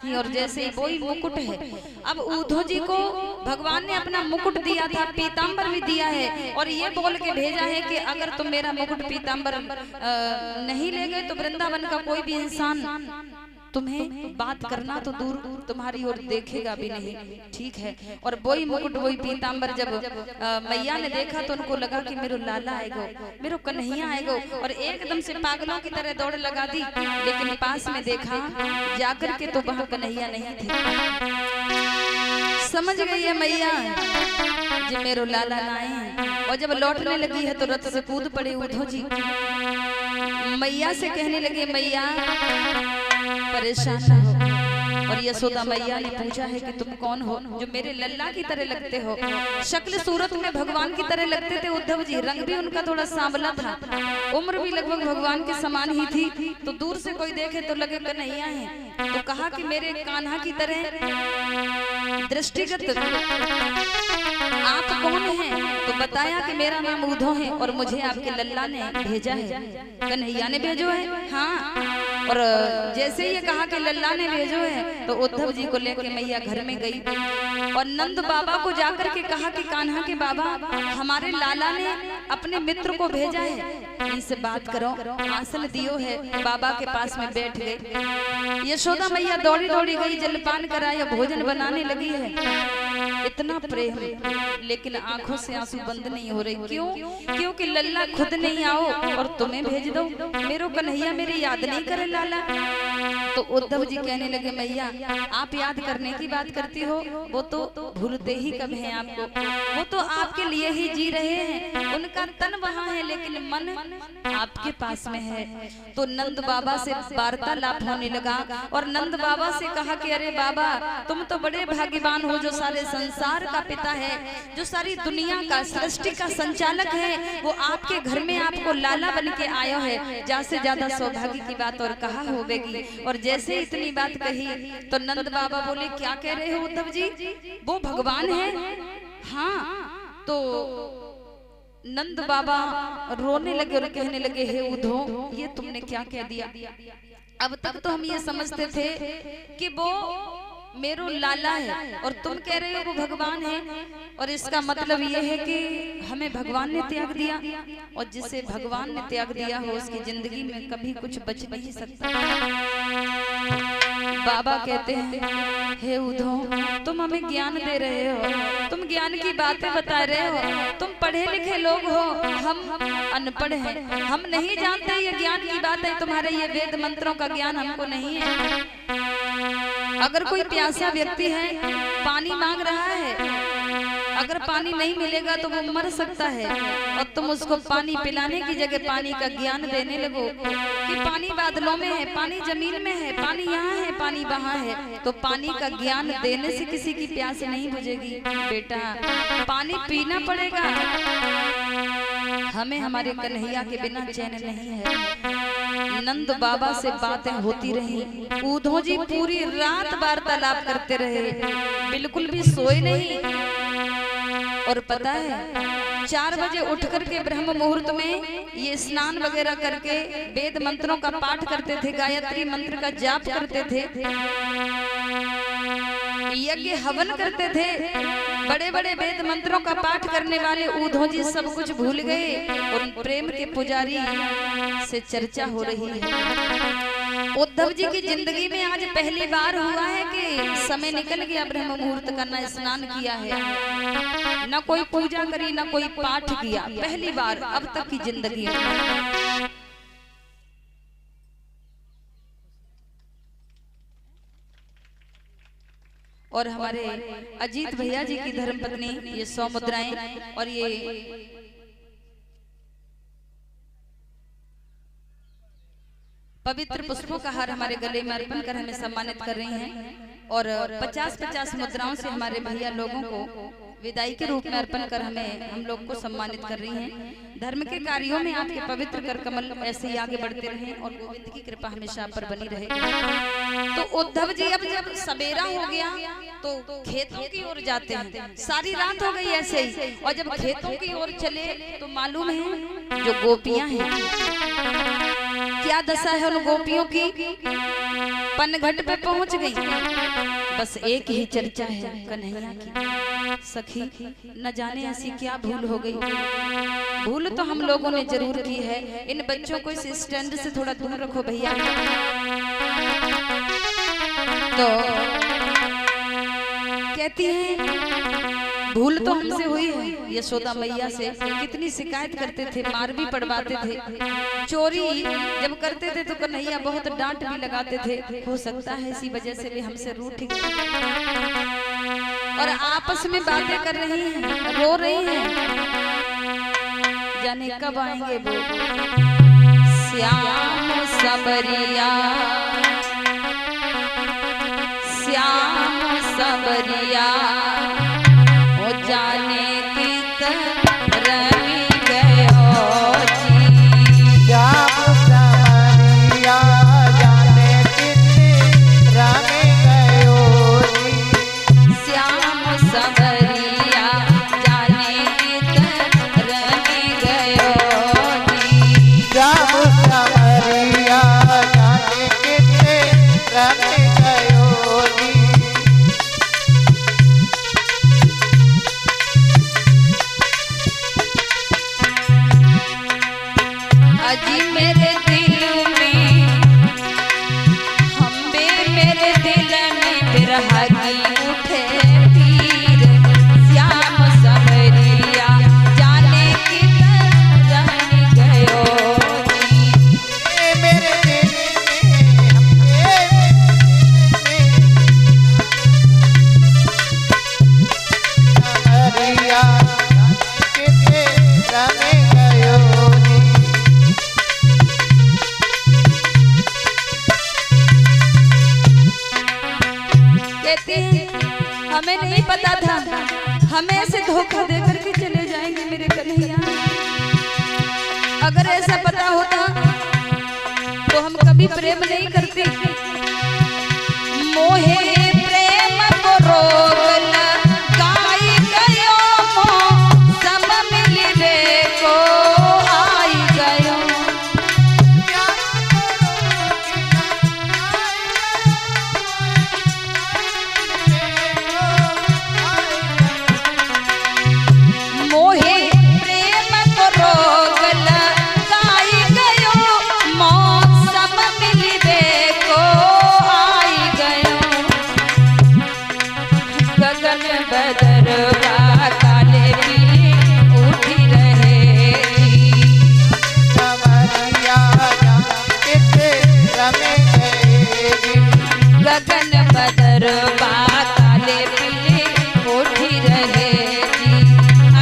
और जैसे वही मुकुट है। अब उद्धव जी को भगवान ने अपना मुकुट दिया था, पीतांबर भी दिया है और ये बोल के भेजा है कि अगर तुम मेरा मुकुट पीतांबर नहीं ले गए तो वृंदावन का कोई भी इंसान तुम्हें बात करना तो दूर तुम्हारी ओर देखेगा भी नहीं। ठीक है। और वही मुकुट वही पीतांबर जब मैया ने देखा तो उनको लगा कि मेरो लाला आएगो, मेरो कन्हैया आएगो, और एकदम से पागलों की तरह दौड़ लगा दी। लेकिन पास में देखा जाकर के तो वहाँ कन्हैया नहीं थे। समझ गई है मैया जो मेरो लाला ना आए, और जब लौटने लगी है तो रथ से कूद पड़े उद्धव जी। मैया से कहने लगे मैया परेशान न हो। और यशोदा मैया ने पूछा है कि तुम कौन हो जो मेरे लल्ला की तरह लगते हो। शक्ल सूरत में भगवान की तरह लगते थे उद्धव जी, रंग भी उनका थोड़ा सांवला था, उम्र भी लगभग भगवान के समान ही थी। तो दूर से कोई देखे तो लगे कन्हैया है। तो कहा कि मेरे कान्हा की तरह दृष्टिगत आप कौन हैं? तो बताया कि मेरा नाम उद्धव है और मुझे आपके लल्ला ने भेजा है, कन्हैया ने भेजो है। हाँ। और जैसे ये कहा कि लल्ला ने भेजो है तो उद्धव जी को लेके मैया घर में गई और नंद बाबा को जाकर के कहा कि कान्हा के बाबा हमारे लाला ने अपने मित्र को भेजा है, इनसे बात करो। आसन दियो है, बाबा के पास में बैठ गए। यशोदा मैया दौड़ी दौड़ी गई, जलपान कराया, भोजन बनाने लगी है। इतना प्रेम लेकिन आंखों से आंसू बंद नहीं हो रहे। क्यों? क्योंकि लल्ला खुद नहीं आओ और तुम्हें भेज दो, मेरो कन्हैया मेरी याद नहीं करे लाला। तो उद्धव जी कहने लगे मैया आप याद करने की बात करती हो, वो तो भूलते ही कब हैं आपको, वो तो आपके लिए ही जी रहे हैं, उनका तन वहाँ है लेकिन मन आपके पास में है। तो नंद बाबा से वार्तालाप होने लगा और नंद बाबा से कहा कि अरे बाबा तुम तो बड़े भाग्यवान हो जो सारे संसार का पिता है, जो सारी दुनिया का सृष्टि का संचालक है, वो आपके घर में आपको लाला बन के आया है। ज्यादा से ज्यादा सौभाग्य की बात और कहा होगी। और जैसे इतनी बात कही तो नंद बाबा बोले क्या कह रहे हो उद्धव जी, वो भगवान है? हाँ। तो नंद बाबा रोने लगे और कहने लगे हे उद्धव ये तुमने क्या कह दिया। अब तक तो हम ये समझते थे कि वो मेरो लाला है और तुम कह रहे हो वो भगवान है, और इसका मतलब ये है कि हमें भगवान ने त्याग दिया, और जिसे भगवान ने त्याग दिया हो उसकी जिंदगी में कभी कुछ बच नहीं सकता। बाबा कहते हैं हे उद्धव तुम हमें ज्ञान दे रहे हो, तुम ज्ञान की बातें बता रहे हो, तुम पढ़े लिखे लोग हो, हम अनपढ़ हैं, हम नहीं जानते ये ज्ञान की बात है, तुम्हारे ये वेद मंत्रों का ज्ञान हमको नहीं है। अगर कोई प्यासा व्यक्ति है पानी मांग रहा है, अगर पानी नहीं मिलेगा तो वो मर सकता है, और तुम उसको पानी पिलाने की जगह पानी का ज्ञान देने लगो कि पानी बादलों में है, पानी जमीन में है, पानी यहाँ है, पानी वहाँ है। तो पानी का ज्ञान देने से किसी की प्यास नहीं बुझेगी बेटा, पानी पीना पड़ेगा। हमें हमारे कन्हैया के बिना चैन नहीं है। नंद बाबा से बातें होती रही, उद्धव जी पूरी रात वार्तालाप करते रहे, बिल्कुल भी सोए नहीं। और पता है 4 बजे उठ करके ब्रह्म मुहूर्त में ये स्नान वगैरह करके वेद मंत्रों का पाठ करते थे, गायत्री मंत्र का जाप करते थे, यज्ञ हवन करते थे। बड़े बड़े वेद मंत्रों का पाठ करने वाले उद्धव जी सब कुछ भूल गए और प्रेम के पुजारी से चर्चा हो रही है। उद्धव जी की जिंदगी में आज पहली बार हुआ है कि समय निकल गया ब्रह्म मुहूर्त का, न स्नान किया है, न कोई पूजा करी, न कोई पाठ किया, पहली बार अब तक की जिंदगी में। और हमारे अजीत भैया जी की धर्मपत्नी ये 100 मुद्राएं और ये पवित्र पुष्पों का हार हमारे गले में अर्पण कर हमें सम्मानित कर रही हैं, और 50-50 मुद्राओं से हमारे भैया लोगों को विदाई के रूप में अर्पण कर हम लोग को सम्मानित कर रही हैं। धर्म के कार्यों में आपके पवित्र कर कमल ऐसे ही आगे बढ़ते रहें और गोविंद की कृपा हमेशा आप पर बनी रहे। तो उद्धव जी अब जब सवेरा हो गया तो खेतों की ओर जाते हैं, सारी रात हो गई ऐसे ही, और जब खेतों की ओर चले तो मालूम है जो गोपियां हैं क्या दशा है उन गोपियों की। पनघट पे पहुंच गई, बस एक ही चर्चा है कन्हैया की। सखी न जाने ऐसी क्या भूल हो गई। भूल तो हम लोगों ने जरूर की है। इन बच्चों को इस स्टैंड से थोड़ा दूर रखो भैया। तो कहती हैं भूल तो हमसे हुई है। यशोदा मैया से कितनी शिकायत करते थे, मार भी पड़वाते थे। चोरी जब करते थे तो कन्हैया बहुत डांट भी लगाते थे। हो सकता है इसी वजह से भी हमसे रूठ गए और आपस में बातें कर रही हैं, रो रही हैं। जाने कब आएंगे वो श्याम सबरिया, श्याम सबरिया। ओ जाने की रमी गयो जी, श्याम सबरिया जाने की रमी गयो जी। श्याम सबरिया जाने की रमी गयो जी। श्याम सबरिया जाने की रमी गयो जी। अजी मेरे दिल में हम्बे मेरे दिल में बिरहा की उठे पीर। श्याम सबरिया जाने की रमी गयो जी। मेरे दिल सबरिया जाने की रमी गयो जी। कहते हैं हमें नहीं पता था, हमें ऐसे धोखा देकर के चले जाएंगे मेरे कन्हैया। अगर ऐसा पता होता तो हम कभी प्रेम नहीं करते। मोहे प्रेम को रोग लगाई गयो, सब मिलने को आई गयो। मोहे प्रेम को रोग लगाई गयो, मौसम मिलबे को आई गयो। गगन बदरवा काले पीले उठी रहे जी। सबरिया जाने की रमी गयो जी। गगन बदरवा काले पीले उठी रहे जी।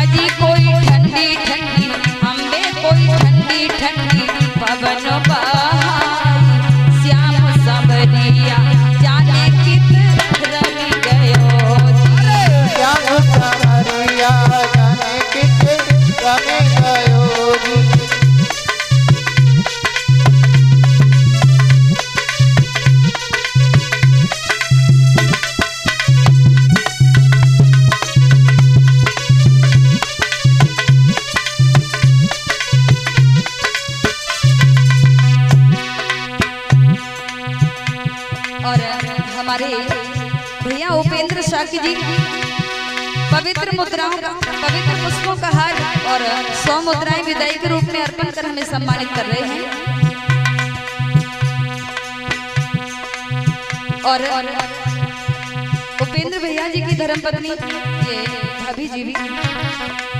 अजी कोई ठंडी ठंडी अम्बे, कोई ठंडी ठंडी पवन बहाई। श्याम सबरिया जाने की रमी गयो जी। श्याम सबरिया जाने की रमी गयो जी। और हमारे भैया उपेंद्र शाकी जी पवित्र मुद्राओं का, पवित्र पुष्पों का हार और 100 मुद्राएं विदाई के रूप में अर्पण कर हमें सम्मानित कर रहे हैं। और उपेंद्र भैया जी की धर्मपत्नी ये भाभी जी भी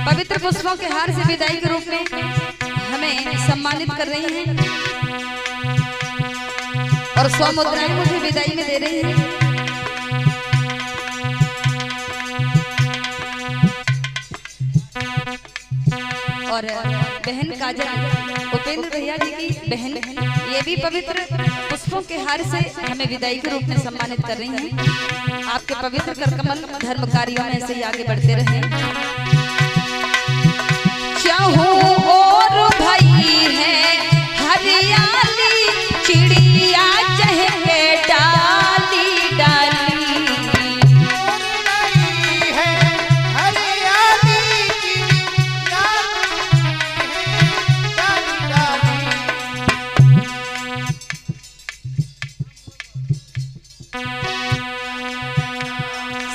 पवित्र पुष्पों के हार से विदाई के रूप में हमें सम्मानित कर रही हैं और 100 मुद्राएं मुझे विदाई में दे रही हैं। और बहन काजल उपेंद्र भैया जी की बहन, ये भी पवित्र पुष्पों के हार से हमें विदाई के रूप में सम्मानित कर रही हैं। आपके पवित्र कर कमल धर्म कार्यों में ऐसे ही आगे बढ़ते रहे। चाहूं और भाई है हरियाली चिड़िया चहके डाली डाली।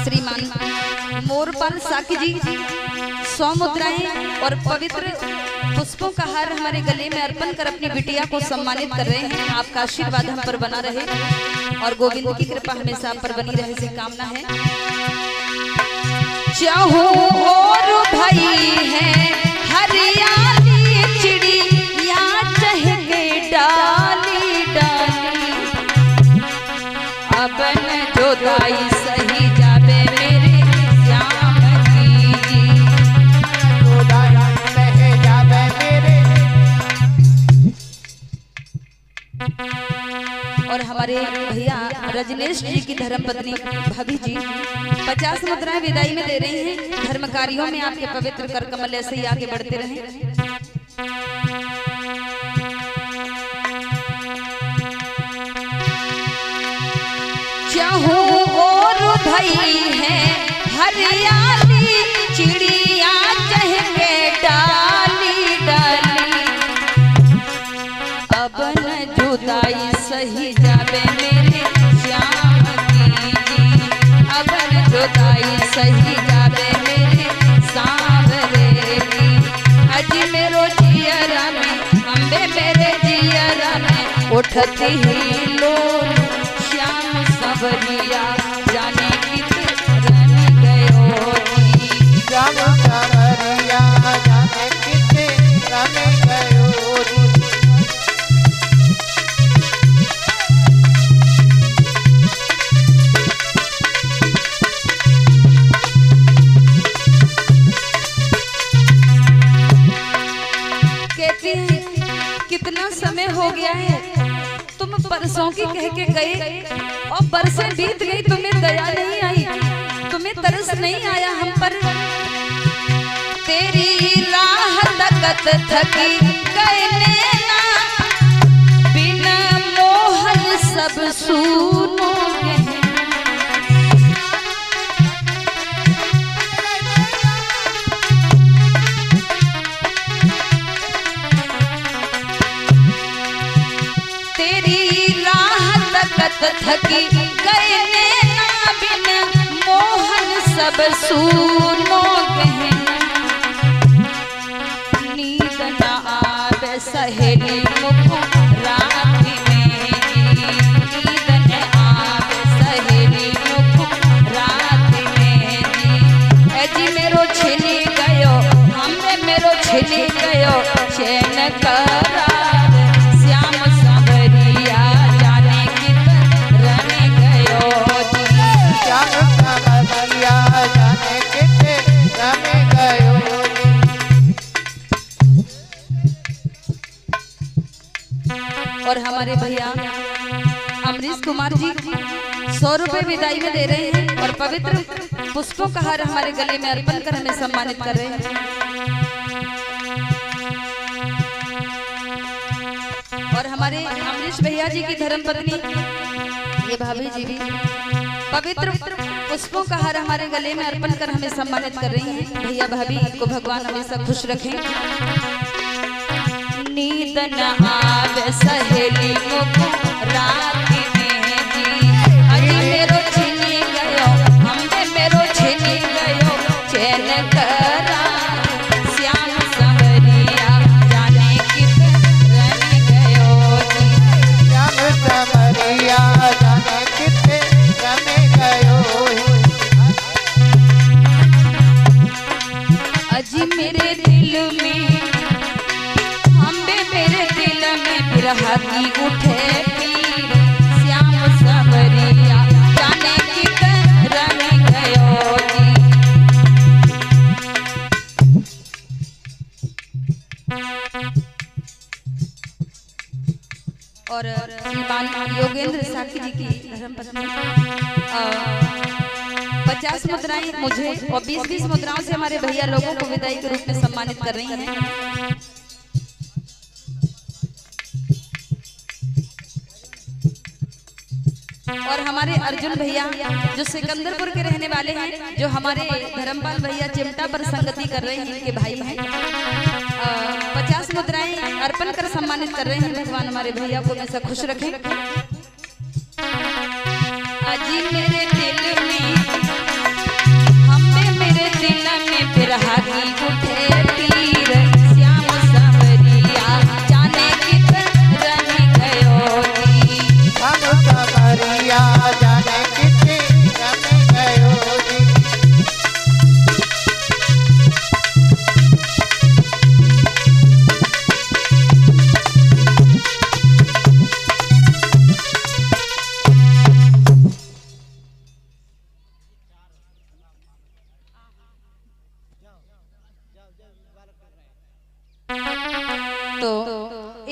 श्रीमान मोरपाल साकी जी 100 मुद्राएं और पवित्र पुष्पों का हार हमारे गले में अर्पण कर अपनी बिटिया को सम्मानित कर रहे हैं। आपका आशीर्वाद हम पर बना रहे और गोविंद की कृपा हमेशा आप पर बनी रहे से कामना है। चाहो और भाई है हरियाली चिड़िया चहके डाली डाली, अब न जुदाई सही जावे मेरे श्याम की, जुदाई सही जावे मेरे। और हमारे भैया रजनीश जी की धर्मपत्नी भाभी जी 50 मुद्राएं विदाई में दे रही हैं। धर्म कार्यों में आपके पवित्र कर कमल ऐसे ही आगे बढ़ते रहें। चाहो और भाई है हरियाली चिड़िया चहके डाली डाली, अब न जुदाई सही जावे मेरे श्याम की, अब न जुदाई सही जावे मेरे सांवरे की। अजी मेरो जियरा में अम्बे मेरे जियरा में उठती ही लोल, श्याम सांवरिया जाने कितरन गयो जी, श्याम सांवरिया जाने कितरन गयो जी। कितना समय हो गया है, तुम परसों की कह के गए और बरसें बीत गई, तुम्हें दया नहीं आई, तुम्हें तरस नहीं आया हम पर। तेरी राह तकत थकी गए नैना, बिना मोहन सब सुनोगे। थकी गए नैना बिन मोहन सब सुनो कहना, नींद न आवे सहेली मुझको रात में, नींद न आवे सहेली मुझको रात में जी। मेरो छिनी गयो हमरे मेरो छिनी गयो चैन करार, श्याम सांवरिया जाने कितरन गयो जी, श्याम सांवरिया जाने कितरन गयो जी। और हमारे भैया अमरीश कुमार जी 100 रुपए विदाई में दे रहे हैं और पवित्र पुष्पों का हार हमारे गले में अर्पण कर हमें सम्मानित कर रहे हैं। और हमारे अमरीश भैया जी की धर्मपत्नी ये भाभी जी भी पवित्र पुष्पों का हार हमारे गले में अर्पण कर हमें सम्मानित कर रही हैं। भैया भाभी को भगवान हमेशा खुश रखें। नींद न आवे सहेली मुझको रात में जी, अजी मेरो छिनी गयो हमने मेरो छिनी गयो चैन करार, श्याम सांवरिया जाने कितरन गयो जी, श्याम सांवरिया जाने कितरन गयो जी। अजी मेरे दिल में मेरे दिल में बिरहा की उठे पीर, श्याम सांवरिया जाने कितरन गयो जी। और श्रीमान योगेंद्र साकी जी की धर्मपत्नी 50 मुद्राएं मुझे और 20-20 मुद्राओं से हमारे भैया लोगों को विदाई के रूप में सम्मानित कर रही हैं। और हमारे अर्जुन भैया जो सिकंदरपुर के रहने वाले हैं, जो हमारे धर्मपाल भैया चिमटा पर संगति कर रहे हैं, इनके भाई हैं, 50 मुद्राएं अर्पण कर सम्मानित कर रहे हैं। भगवान हमारे भैया को हमेशा खुश रखें। अजी मेरे दिल में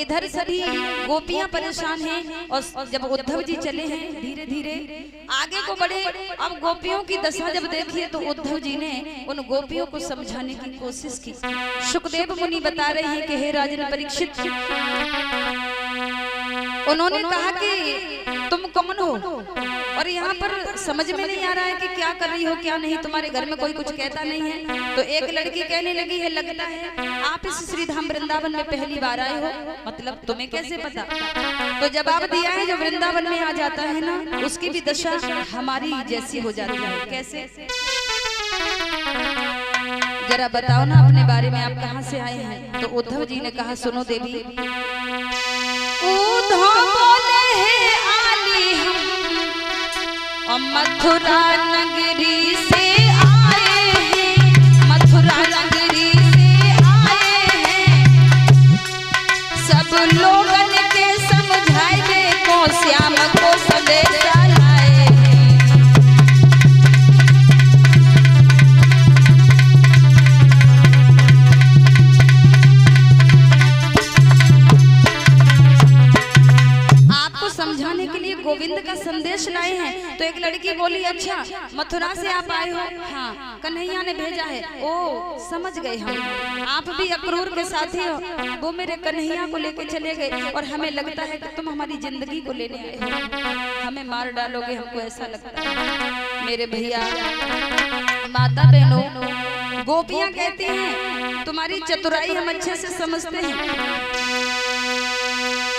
इधर सभी गोपियां परेशान हैं और जब उद्धव जी चले हैं धीरे धीरे आगे को बढ़े। अब गोपियों की दशा जब देखिए तो उद्धव जी ने उन गोपियों को समझाने की कोशिश की। सुखदेव मुनि बता रहे हैं कि हे राजन परीक्षित, उन्होंने कहा कि तुम कौन हो और यहाँ पर समझ में नहीं आ रहा है कि क्या कर रही हो क्या नहीं, तुम्हारे घर में कोई कुछ कहता नहीं है। तो एक लड़की कहने लगी है, लगता है आप इस श्रीधाम वृंदावन में पहली बार आए हो, मतलब तुम्हें कैसे पता? तो जवाब दिया है जो वृंदावन में आ जाता है ना उसकी भी दशा हमारी जैसी हो जाती है। कैसे जरा बताओ ना अपने बारे में, आप कहाँ से आए हैं? तो उद्धव जी ने कहा सुनो देवी, बोले हैं आली हम मथुरा नगरी से आए हैं, मथुरा नगरी से आए हैं। सब लोगन के समझाए को श्याम को संदेश लाए हैं। समझाने के लिए गोविंद का संदेश लाए हैं। तो एक लड़की बोली, अच्छा मथुरा से आप आए हो? हाँ, कन्हैया ने भेजा है। ओ समझ गए हम, आप भी अक्रूर के साथी हो। वो मेरे कन्हैया को लेके चले गए और हमें लगता है कि तुम हमारी जिंदगी को लेने आए हो, हमें मार डालोगे, हमको ऐसा लगता है। मेरे भैया माता बहनों, गोपियां कहती हैं तुम्हारी चतुराई हम अच्छे से समझते हैं,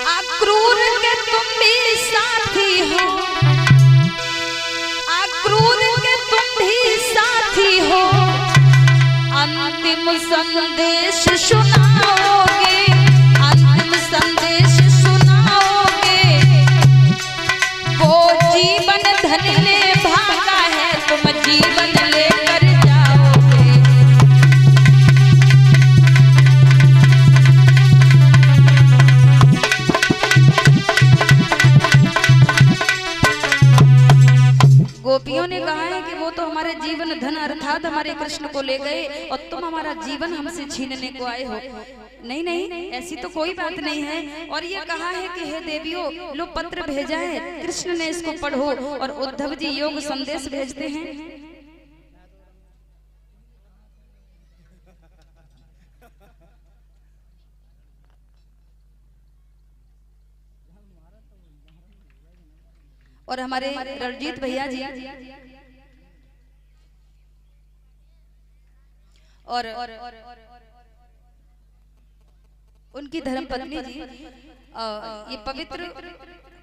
अक्रूर के तुम भी साथी हो, अक्रूर के तुम भी साथी हो, अंतिम संदेश सुनाओगे, अंतिम संदेश सुनाओगे। वो जीवन धन ने भागा है, तुम जीवन लेकर जाओगे। गोपियों ने कहा है कि वो तो हमारे जीवन धन अर्थात हमारे कृष्ण को ले गए और तुम हमारा जीवन हमसे छीनने को आए हो। नहीं नहीं, ऐसी तो कोई बात नहीं है। और ये कहा है कि हे देवियों, लो पत्र भेजा है, कृष्ण ने इसको पढ़ो। और उद्धव जी योग संदेश भेजते हैं। और हमारे रणजीत भैया जी और उनकी धर्मपत्नी जी ये पवित्र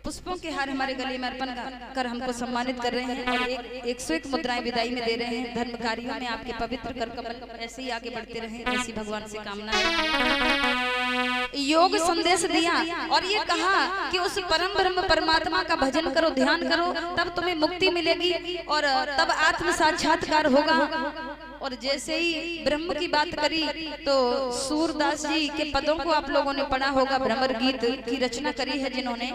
पुष्पों के हार हमारे गले में अर्पण कर हमको सम्मानित कर रहे हैं और 101 मुद्राएं विदाई में दे रहे हैं। धर्म कार्यों में आपके पवित्र कर कमल ऐसे ही आगे बढ़ते रहें, ऐसी भगवान से कामना है। योग संदेश दिया और ये कहा कि उस परम ब्रह्म परमात्मा का भजन करो, ध्यान करो, तब तुम्हें मुक्ति मिलेगी और तब आत्म साक्षात्कार होगा। और जैसे ही ब्रह्म की बात करी तो सूरदास जी के पदों को आप लोगों ने पढ़ा होगा, भ्रमर गीत की रचना करी है जिन्होंने,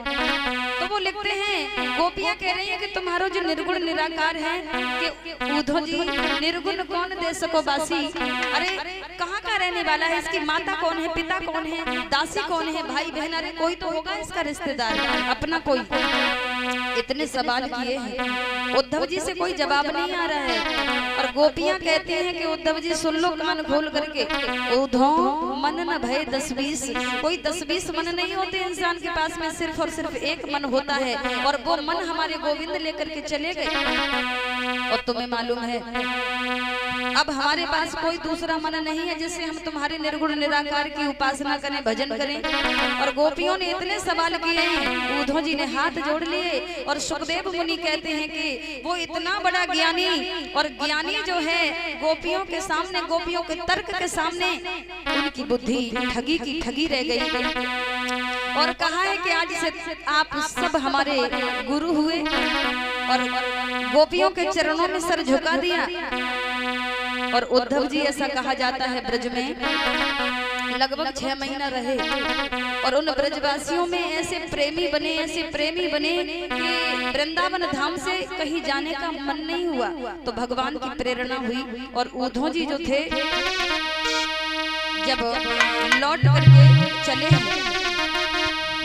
तो वो लिखते हैं, गोपियां कह रही हैं कि तुम्हारो जो निर्गुण निराकार है कि उद्धव जी निर्गुण कौन दे सको बासी। अरे कहाँ का रहने वाला है, इसकी माता कौन है, पिता कौन है, दासी कौन है, भाई बहन, अरे कोई तो होगा इसका रिश्तेदार अपना कोई। इतने सवाल किए हैं, उद्धव जी से कोई जवाब नहीं आ रहा है। और गोपियां कहती हैं कि उद्धव जी सुन लो कान खोल करके, उद्धव मन न भय 10-20, कोई 10-20 मन नहीं होते इंसान के पास में, सिर्फ और सिर्फ एक मन होता है और वो मन हमारे गोविंद लेकर के चले गए। और तुम्हें मालूम है अब हमारे पास कोई दूसरा मन नहीं है जिससे हम तुम्हारे निर्गुण निराकार की उपासना करें, भजन करें। और गोपियों ने इतने सवाल किए हैं, उद्धव जी ने हाथ जोड़ लिए। और सुखदेव मुनि कहते हैं कि वो इतना बड़ा ज्ञानी, और ज्ञानी जो है गोपियों के सामने, गोपियों के तर्क के सामने उनकी बुद्धि ठगी की ठगी रह गई। और कहा है कि आज से आप सब हमारे गुरु हुए और गोपियों के चरणों में सर झुका दिया। और उद्धव जी, ऐसा कहा जाता है, ब्रज में लगभग 6 महीना रहे और उन ब्रजवासियों में ऐसे प्रेमी बने, ऐसे प्रेमी बने कि वृंदावन धाम से कहीं जाने का मन नहीं हुआ। तो भगवान की प्रेरणा हुई और उद्धव जी जो थे जब लौट करके चले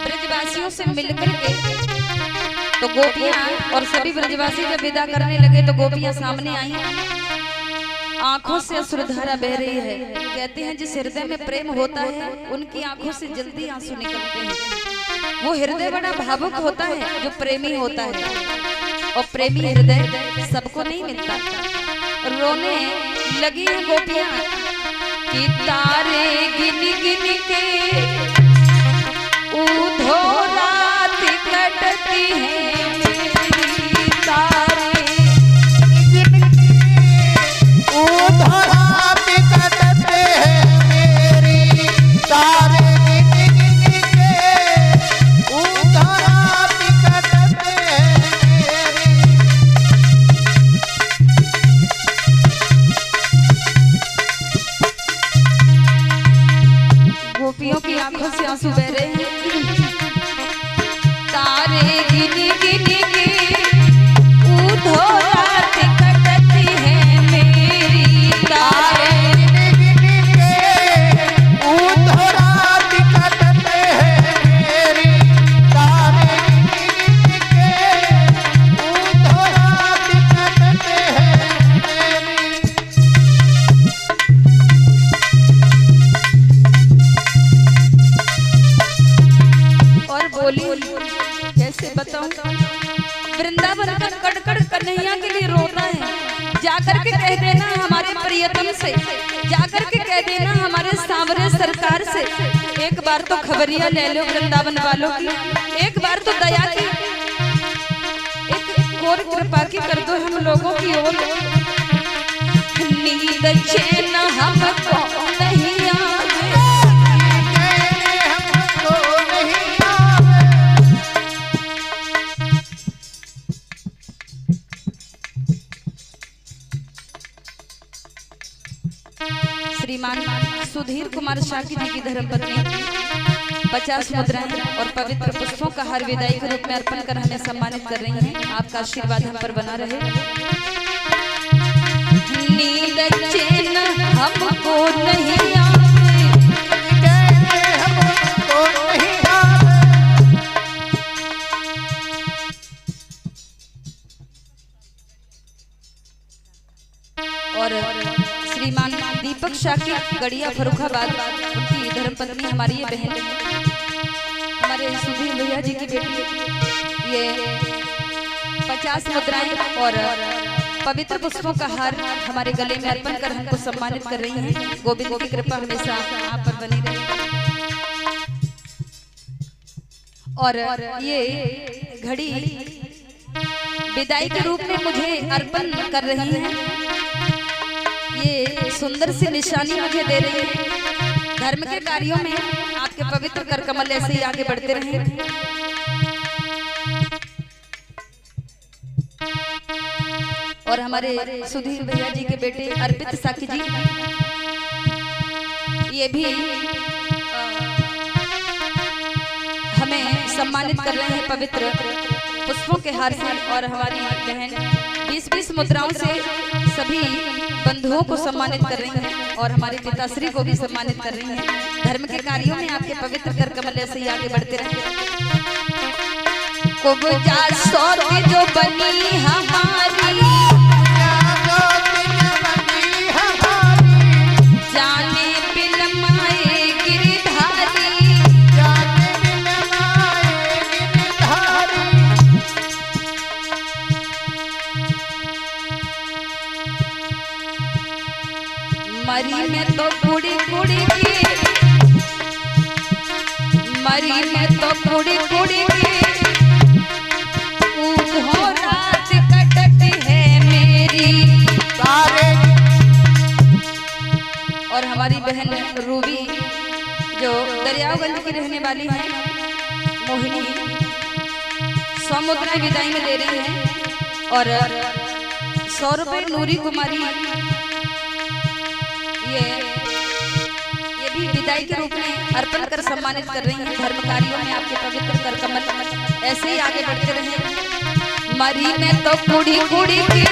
ब्रजवासियों से मिलकर के तो गोपियां और सभी ब्रजवासी जब विदा करने लगे तो गोपियां सामने आई, आंखों से अश्रुधारा बह रही है। कहते हैं जिस हृदय में प्रेम होता है उनकी आंखों से जल्दी आंसू निकलते हैं। वो हृदय बड़ा भावुक होता है जो प्रेमी होता है, और प्रेमी हृदय सबको नहीं मिलता। रोने लगी है गोपियां कि तारे गिन गिन के उधो रात कटती है मेरी, तारे उधो रात कटते हैं मेरी, तारे गिन गिन के उधो रात कटते हैं मेरी। गोपियों की आंखों से आंसू बह रहे हैं। तारे गिन गिन के उधो रात कटती है मेरी, तारे गिन गिन के उधो रात कटते हैं मेरी, तारे गिन गिन के उधो रात कटते हैं मेरी। और बोली कैसे बताऊं, वृंदावन का कड़कड़ कन्हैया के लिए रोता है। जाकर के कह देना हमारे प्रियतम से, जाकर के कह देना हमारे सांवरे सरकार से, एक बार तो खबरिया ले लो वृंदावन वालों की, एक बार तो दया की, एक और कृपा की कर दो हम लोगों की ओर। नींद चैन हमको नहीं आवे, हमको नहीं आवे। श्रीमान सुधीर कुमार शाकी जी की धर्मपत्नी 50 मुद्राएं और पवित्र पुष्पों का हार विदाई के रूप में अर्पण कर हमें सम्मानित कर रही हैं। आपका आशीर्वाद हम पर बना रहे। नींद चैन हमको नहीं आवे, हमको नहीं आवे। और श्रीमान दीपक शाकी गड़िया फरुखाबाद, उनकी धर्मपत्नी हमारी ये बहन, हमारे सुधीर भैया जी की बेटी, ये 50 मुद्राएं और पवित्र पुष्पों का हार हमारे गले में अर्पण कर हमको सम्मानित कर रही हैं। गोविंद की कृपा हमेशा आप पर बनी रहे। और ये घड़ी विदाई के रूप में मुझे अर्पण कर रही हैं। ये सुंदर सी निशानी मुझे दे रही है। धर्म के कार्यों में आपके पवित्र कर कमल ऐसे ही आगे बढ़ते रहें। और हमारे सुधीर भैया जी के बेटे अर्पित साकी जी, ये भी हमें सम्मानित कर रहे हैं पवित्र पुष्पों के हार से। और हमारी बहन 20-20 मुद्राओं से सभी बंधुओं को सम्मानित कर रही हैं और हमारे पिताश्री को भी सम्मानित कर रही हैं। धर्म के कार्यों में आपके पवित्र कर कमल ऐसे ही आगे बढ़ते रहे। जो बनी हमारी जाने बिन माए गिरधारी, जाने बिन माए गिरधारी। मरी में तो कुड़ी कुड़ी की, मरी में तो कुड़ी कुड़ी की उधो रात कटती है मेरी। तारे और हमारी बहन रूबी जो दरियागंज की रहने वाली है, मोहिनी 100 मुद्राएं विदाई में दे रही हैं। और 100 रुपए नूरी कुमारी ये भी विदाई के रूप में अर्पण कर सम्मानित कर रही हैं। धर्म कार्यों में आपके पवित्र कर कमल ऐसे ही आगे बढ़ते रहे। मरी में तो कुड़ी कुड़ी की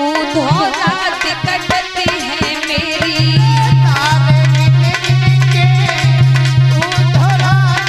उधो रात कटती है मेरी। तारे गिन गिन के उधो रात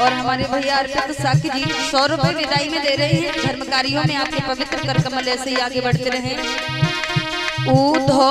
और हमारे भैया अर्पित साकी जी 100 रुपए विदाई में दे रहे हैं। धर्म कार्यों में आपके पवित्र कर कमल ऐसे ही आगे बढ़ते रहे। ऊधो